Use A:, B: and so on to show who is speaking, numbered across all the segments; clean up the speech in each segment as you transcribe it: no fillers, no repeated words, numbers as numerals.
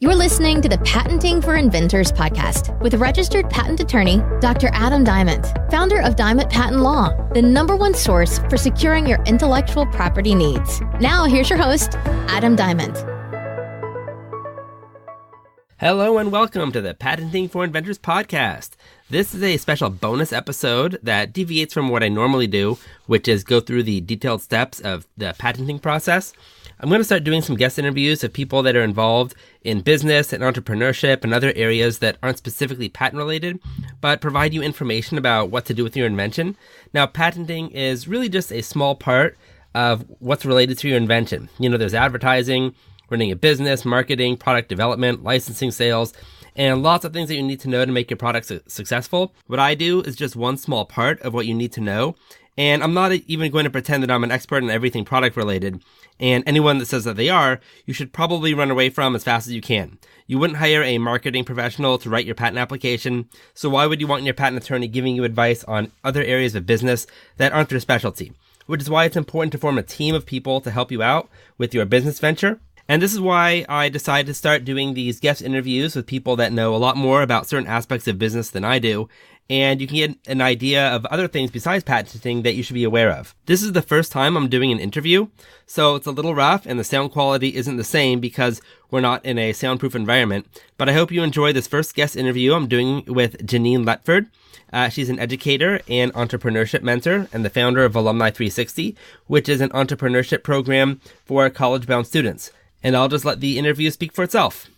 A: You're listening to the Patenting for Inventors podcast with registered patent attorney, Dr. Adam Diamond, founder of Diamond Patent Law, the #1 source for securing your intellectual property needs. Now, here's your host, Adam Diamond.
B: Hello and welcome to the Patenting for Inventors podcast. This is a special bonus episode that deviates from what I normally do, which is go through the detailed steps of the patenting process. I'm going to start doing some guest interviews of people that are involved in business and entrepreneurship and other areas that aren't specifically patent related, but provide you information about what to do with your invention. Now, patenting is really just a small part of what's related to your invention. You know, there's advertising, running a business, marketing, product development, licensing, sales, and lots of things that you need to know to make your product successful. What I do is just one small part of what you need to know. And I'm not even going to pretend that I'm an expert in everything product related. And anyone that says that they are, you should probably run away from as fast as you can. You wouldn't hire a marketing professional to write your patent application. So why would you want your patent attorney giving you advice on other areas of business that aren't their specialty? Which is why it's important to form a team of people to help you out with your business venture. And this is why I decided to start doing these guest interviews with people that know a lot more about certain aspects of business than I do. And you can get an idea of other things besides patenting that you should be aware of. This is the first time I'm doing an interview, so it's a little rough and the sound quality isn't the same because we're not in a soundproof environment. But I hope you enjoy this first guest interview I'm doing with Genein Letford. She's an educator and entrepreneurship mentor and the founder of Alumni 360, which is an entrepreneurship program for college-bound students. And I'll just let the interview speak for itself.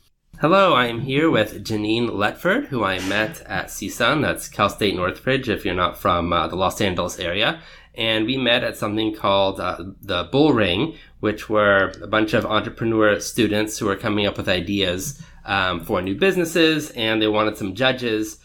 B: Hello, I am here with Genein Letford, who I met at CSUN, that's Cal State Northridge, if you're not from the Los Angeles area. And we met at something called the Bull Ring, which were a bunch of entrepreneur students who were coming up with ideas for new businesses, and they wanted some judges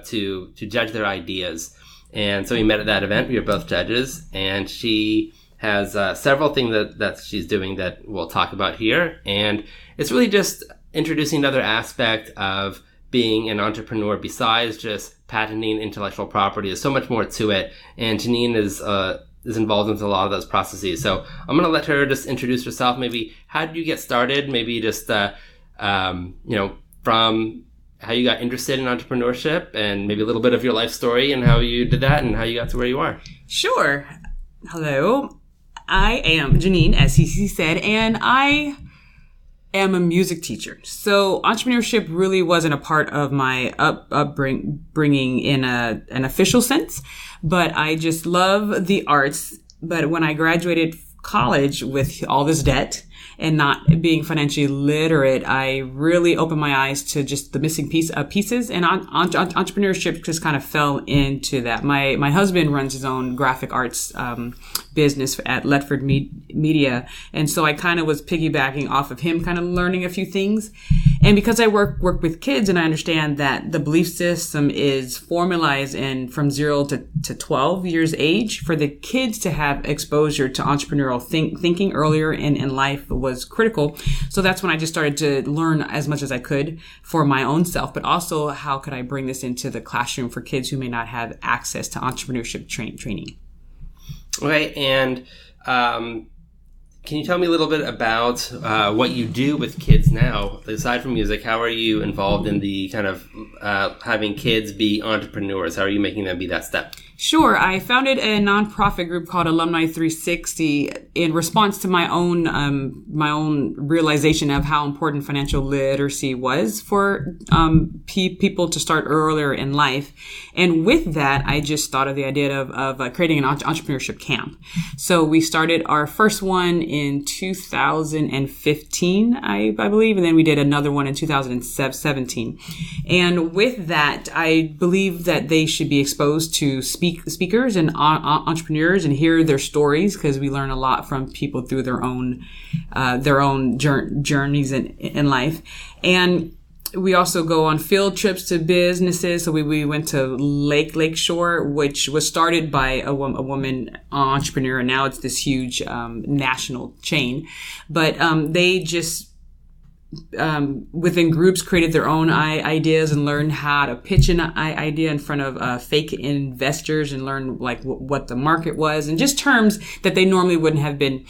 B: to judge their ideas. And so we met at that event. We were both judges, and she has several things that she's doing that we'll talk about here. And it's really just introducing another aspect of being an entrepreneur besides just patenting intellectual property. There's so much more to it. And Genein is involved with a lot of those processes. So I'm going to let her just introduce herself. Maybe how did you get started? Maybe just, from how you got interested in entrepreneurship and maybe a little bit of your life story and how you did that and how you got to where you are.
C: Sure. Hello. I am Genein, as CC said, and I am a music teacher. So entrepreneurship really wasn't a part of my upbringing in an official sense, but I just love the arts. But when I graduated college with all this debt and not being financially literate, I really opened my eyes to just the missing pieces, and entrepreneurship just kind of fell into that. My husband runs his own graphic arts business at Letford Media, and so I kind of was piggybacking off of him, kind of learning a few things. And because I work with kids, and I understand that the belief system is formalized in from 0 to 12 years age, for the kids to have exposure to entrepreneurial thinking earlier in life was critical. So that's when I just started to learn as much as I could for my own self, but also how could I bring this into the classroom for kids who may not have access to entrepreneurship training.
B: Okay, and can you tell me a little bit about what you do with kids now? Aside from music, how are you involved in the kind of having kids be entrepreneurs? How are you making them be that step?
C: Sure. I founded a nonprofit group called Alumni 360 in response to my own realization of how important financial literacy was for people to start earlier in life. And with that, I just thought of the idea of creating an entrepreneurship camp. So we started our first one in 2015, I believe, and then we did another one in 2017. And with that, I believe that they should be exposed to speakers and entrepreneurs and hear their stories, because we learn a lot from people through their own journeys in life. And we also go on field trips to businesses. So we went to Lakeshore, which was started by a woman entrepreneur, and now it's this huge national chain. But they just within groups created their own ideas and learned how to pitch an idea in front of fake investors and learn like what the market was and just terms that they normally wouldn't have been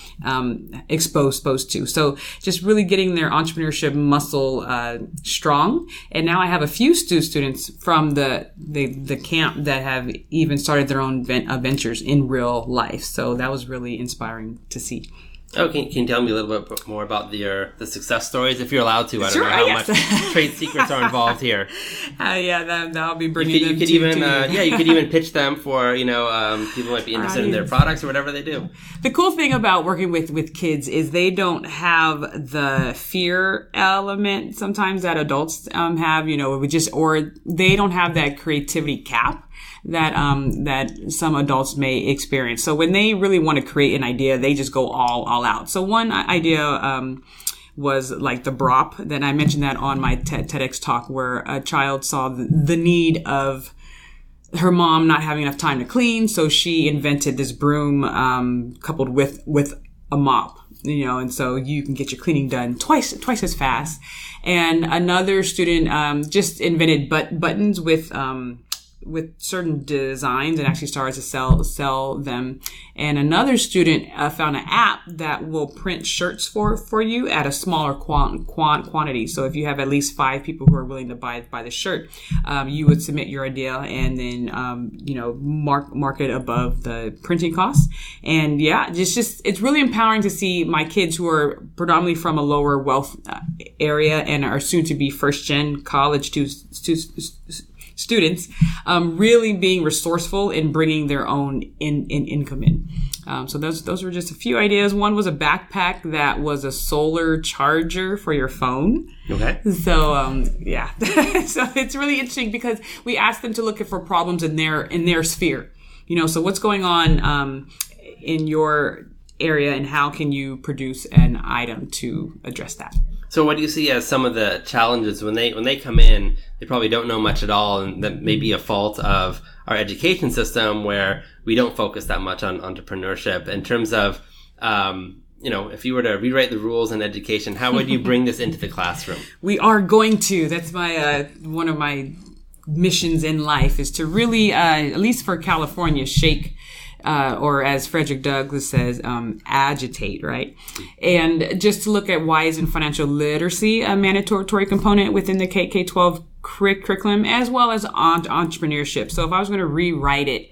C: exposed to. So just really getting their entrepreneurship muscle strong. And now I have a few students from the camp that have even started their own ventures in real life. So that was really inspiring to see.
B: Oh, can you tell me a little bit more about the success stories, if you're allowed to? I don't know how much trade secrets are involved here.
C: That'll be bringing
B: you could even pitch them for, people might be interested in their products or whatever they do.
C: The cool thing about working with kids is they don't have the fear element sometimes that adults have, or they don't have that creativity cap that some adults may experience. So when they really want to create an idea, they just go all out. So one idea was like the BROP, that I mentioned that on my TEDx talk, where a child saw the need of her mom not having enough time to clean, so she invented this broom coupled with a mop. And so you can get your cleaning done twice as fast. And another student just invented buttons with certain designs and actually started to sell them. And another student found an app that will print shirts for you at a smaller quantity. So if you have at least 5 people who are willing to buy the shirt, you would submit your idea and then mark it above the printing costs. And it's really empowering to see my kids who are predominantly from a lower wealth area and are soon to be first gen college students really being resourceful in bringing their own income in. So those were just a few ideas. One was a backpack that was a solar charger for your phone.
B: Okay.
C: So so it's really interesting because we asked them to look for problems in their sphere. So what's going on in your area and how can you produce an item to address that?
B: So what do you see as some of the challenges when they come in? They probably don't know much at all, and that may be a fault of our education system where we don't focus that much on entrepreneurship. In terms of, if you were to rewrite the rules in education, how would you bring this into the classroom? We
C: are going to. That's my one of my missions in life is to really, at least for California, shake. Or as Frederick Douglass says, agitate, right? And just to look at why isn't financial literacy a mandatory component within the K-12 curriculum, as well as entrepreneurship. So if I was going to rewrite it,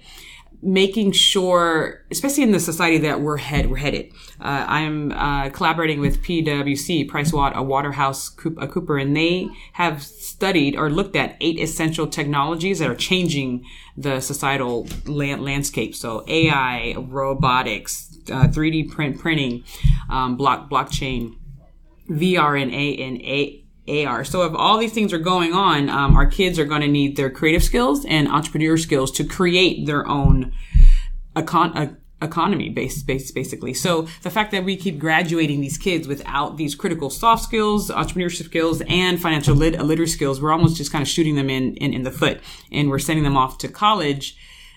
C: making sure, especially in the society that we're headed, I'm collaborating with PwC, PricewaterhouseCoopers, and they have studied or looked at 8 essential technologies that are changing the societal landscape. So AI, robotics, 3D printing, blockchain, VR and AR. So if all these things are going on, our kids are going to need their creative skills and entrepreneur skills to create their own economy basically. So the fact that we keep graduating these kids without these critical soft skills, entrepreneurship skills, and financial literacy skills, we're almost just kind of shooting them in the foot, and we're sending them off to college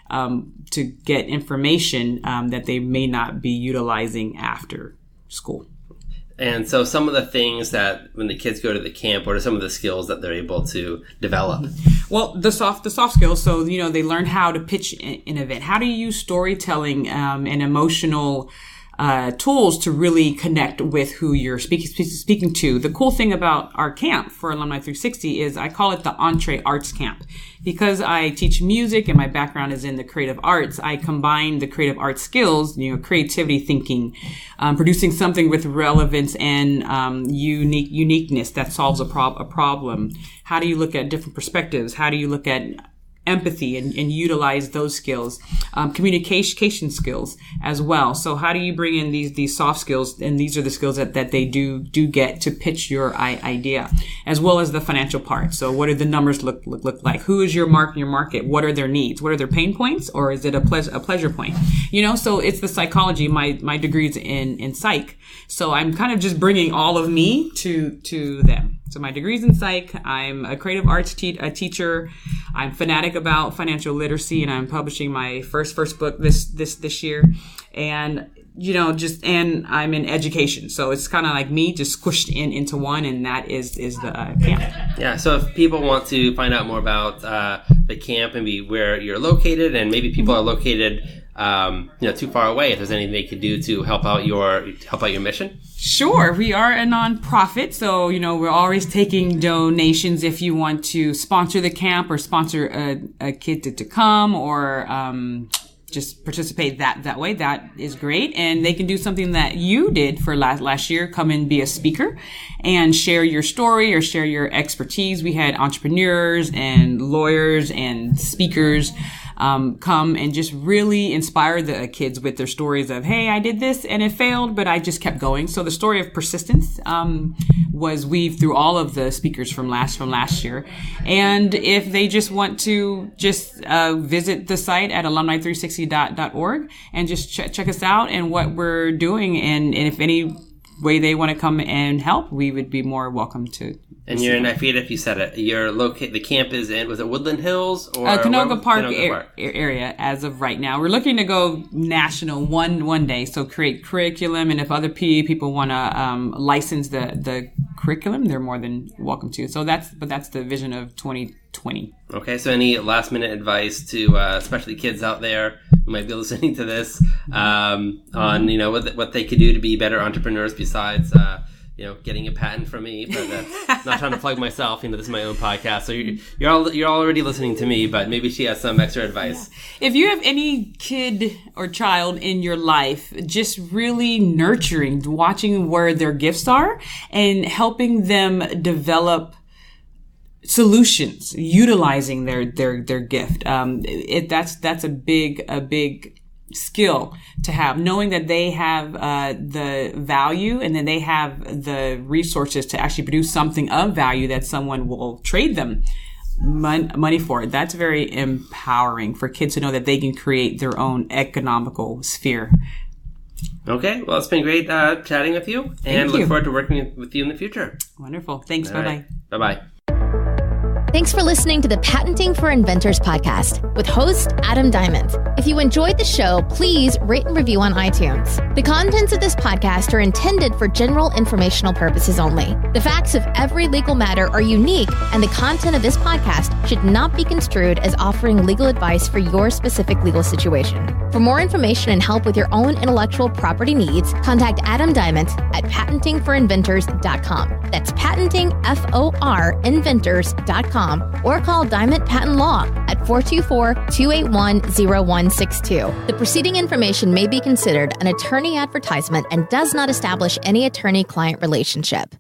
C: to get information that they may not be utilizing after school.
B: And so some of the things that when the kids go to the camp, what are some of the skills that they're able to develop?
C: Well, the soft skills. So, they learn how to pitch an event. How do you use storytelling and emotional tools to really connect with who you're speaking to. The cool thing about our camp for Alumni 360 is I call it the Entree Arts Camp. Because I teach music and my background is in the creative arts, I combine the creative arts skills, creativity thinking, producing something with relevance and uniqueness that solves a problem. How do you look at different perspectives? How do you look at empathy and utilize those skills, communication skills as well. So how do you bring in these soft skills? And these are the skills that they do get to pitch your idea, as well as the financial part. So what do the numbers look like? Who is your market? What are their needs? What are their pain points? Or is it a pleasure point? So it's the psychology. My degree's in psych. So I'm kind of just bringing all of me to them. So my degree's in psych. I'm a creative arts teacher. I'm fanatic about financial literacy, and I'm publishing my first book this year. And and I'm in education. So it's kind of like me just squished into one, and that is the camp.
B: Yeah. So if people want to find out more about the camp, maybe where you're located, and maybe people are located, too far away, if there's anything they could do to help out your mission.
C: Sure. We are a nonprofit, so, we're always taking donations if you want to sponsor the camp or sponsor a kid to come or, just participate that way. That is great. And they can do something that you did for last year. Come and be a speaker and share your story or share your expertise. We had entrepreneurs and lawyers and speakers come and just really inspire the kids with their stories of, hey, I did this and it failed, but I just kept going. So the story of persistence was weaved through all of the speakers from last year. And if they just want to visit the site at alumni360.org and just check us out and what we're doing, and if any way they want to come and help, we would be more welcome to.
B: And you're in, I forget if you said it, the camp is in, was it Woodland Hills or
C: Canoga Park area as of right now. We're looking to go national one day, so create curriculum, and if other PE people want to license the curriculum, they're more than welcome to. So that's the vision of 2020.
B: Okay, so any last minute advice to especially kids out there who might be listening to this on what they could do to be better entrepreneurs besides getting a patent from me, but that's not trying to plug myself. This is my own podcast, so you're already listening to me, but maybe she has some extra advice.
C: Yeah. If you have any kid or child in your life, just really nurturing, watching where their gifts are, and helping them develop solutions, utilizing their gift. That's a big skill to have, knowing that they have the value and then they have the resources to actually produce something of value that someone will trade them money for it. That's very empowering for kids to know that they can create their own economical sphere.
B: Okay, well, it's been great chatting with you, and look forward to working with you in the future.
C: Wonderful. Thanks.
B: All
C: Bye-bye.
B: Right. Bye-bye.
A: Thanks for listening to the Patenting for Inventors podcast with host Adam Diamond. If you enjoyed the show, please rate and review on iTunes. The contents of this podcast are intended for general informational purposes only. The facts of every legal matter are unique, and the content of this podcast should not be construed as offering legal advice for your specific legal situation. For more information and help with your own intellectual property needs, contact Adam Diamond at patentingforinventors.com. That's patentingforinventors.com. or call Diamond Patent Law at 424-281-0162. The preceding information may be considered an attorney advertisement and does not establish any attorney-client relationship.